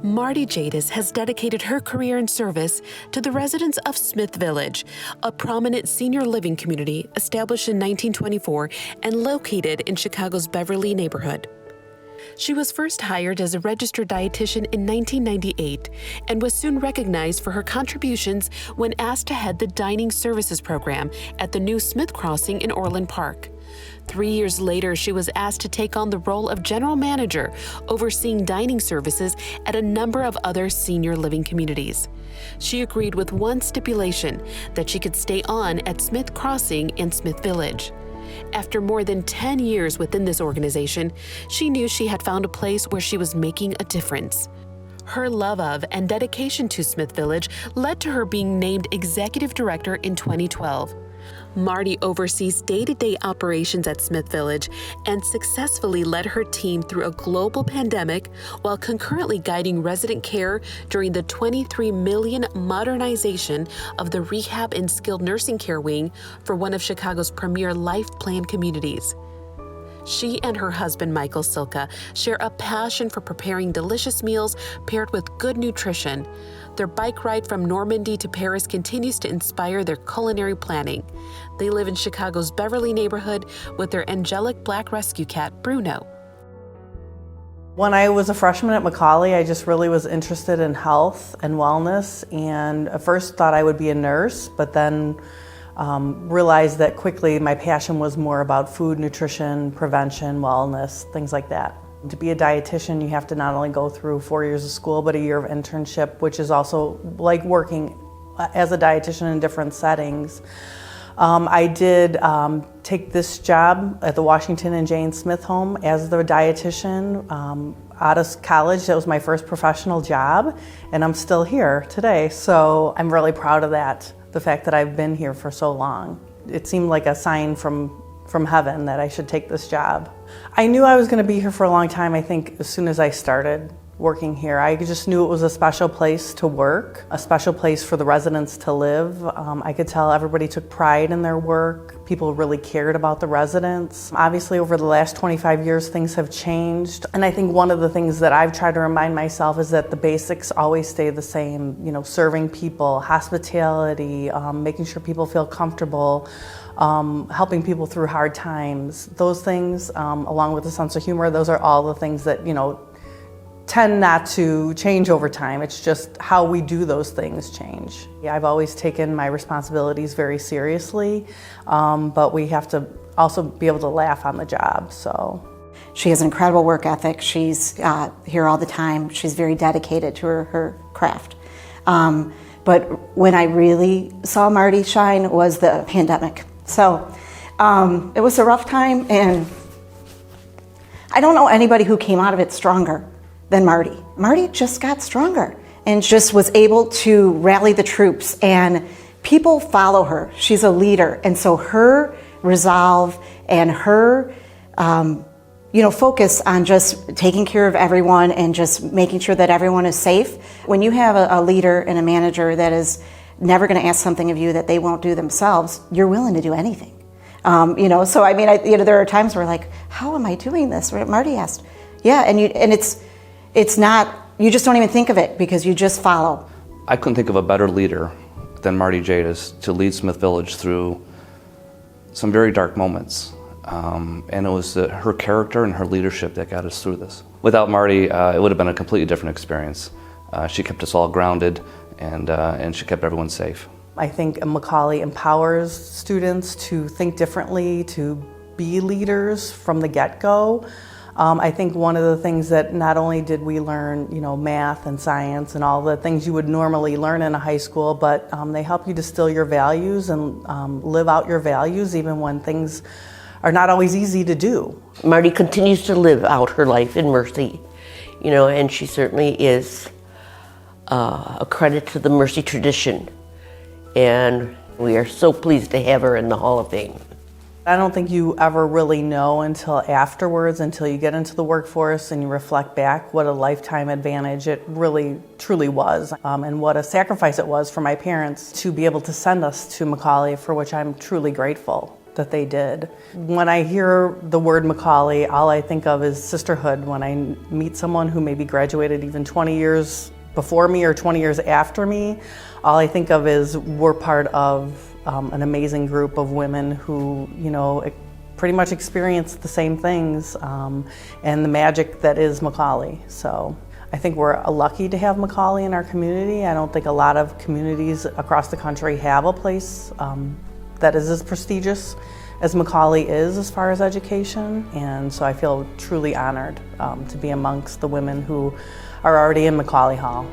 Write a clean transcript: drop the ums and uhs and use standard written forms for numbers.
Marti Jatis has dedicated her career and service to the residents of Smith Village, a prominent senior living community established in 1924 and located in Chicago's Beverly neighborhood. She was first hired as a registered dietitian in 1998 and was soon recognized for her contributions when asked to head the dining services program at the new Smith Crossing in Orland Park. 3 years later, she was asked to take on the role of general manager, overseeing dining services at a number of other senior living communities. She agreed with one stipulation, that she could stay on at Smith Crossing in Smith Village. After more than 10 years within this organization, she knew she had found a place where she was making a difference. Her love of and dedication to Smith Village led to her being named executive director in 2012. Marti oversees day-to-day operations at Smith Village and successfully led her team through a global pandemic while concurrently guiding resident care during the $23 million modernization of the rehab and skilled nursing care wing for one of Chicago's premier life plan communities. She and her husband, Michael Silka, share a passion for preparing delicious meals paired with good nutrition. Their bike ride from Normandy to Paris continues to inspire their culinary planning. They live in Chicago's Beverly neighborhood with their angelic black rescue cat, Bruno. When I was a freshman at McAuley, I just really was interested in health and wellness, and at first thought I would be a nurse, but then realized that quickly my passion was more about food, nutrition, prevention, wellness, things like that. To be a dietitian, you have to not only go through 4 years of school, but a year of internship, which is also like working as a dietitian in different settings. I did take this job at the Washington and Jane Smith home as the dietitian out of college. That was my first professional job, and I'm still here today. So I'm really proud of that, the fact that I've been here for so long. It seemed like a sign from heaven that I should take this job. I knew I was going to be here for a long time, I think, as soon as I started working here. I just knew it was a special place to work, a special place for the residents to live. I could tell everybody took pride in their work. People really cared about the residents. Obviously, over the last 25 years, things have changed. And I think one of the things that I've tried to remind myself is that the basics always stay the same. You know, serving people, hospitality, making sure people feel comfortable, helping people through hard times. Those things, along with a sense of humor, those are all the things that, tend not to change over time. It's just how we do those things change. Yeah, I've always taken my responsibilities very seriously, but we have to also be able to laugh on the job, so. She has an incredible work ethic. She's here all the time. She's very dedicated to her craft. But when I really saw Marti shine was the pandemic. So it was a rough time, and I don't know anybody who came out of it stronger than Marti. Marti just got stronger and just was able to rally the troops, and people follow her. She's a leader, and so her resolve and her focus on just taking care of everyone and just making sure that everyone is safe. When you have a leader and a manager that is never going to ask something of you that they won't do themselves, you're willing to do anything. So I mean, there are times where like, how am I doing this? Marti asked. Yeah, and it's not, you just don't even think of it because you just follow. I couldn't think of a better leader than Marti Jatis to lead Smith Village through some very dark moments. And it was her character and her leadership that got us through this. Without Marti, it would have been a completely different experience. She kept us all grounded, and she kept everyone safe. I think McAuley empowers students to think differently, to be leaders from the get-go. I think one of the things that not only did we learn, math and science and all the things you would normally learn in a high school, but they help you distill your values and live out your values even when things are not always easy to do. Marti continues to live out her life in Mercy, and she certainly is a credit to the Mercy tradition. And we are so pleased to have her in the Hall of Fame. I don't think you ever really know until afterwards, until you get into the workforce and you reflect back what a lifetime advantage it really, truly was, and what a sacrifice it was for my parents to be able to send us to McAuley, for which I'm truly grateful. that they did. When I hear the word McAuley, all I think of is sisterhood. When I meet someone who maybe graduated even 20 years before me or 20 years after me, all I think of is we're part of an amazing group of women who, pretty much experienced the same things and the magic that is McAuley. So I think we're lucky to have McAuley in our community. I don't think a lot of communities across the country have a place that is as prestigious as McAuley is as far as education. And so I feel truly honored to be amongst the women who are already in McAuley Hall.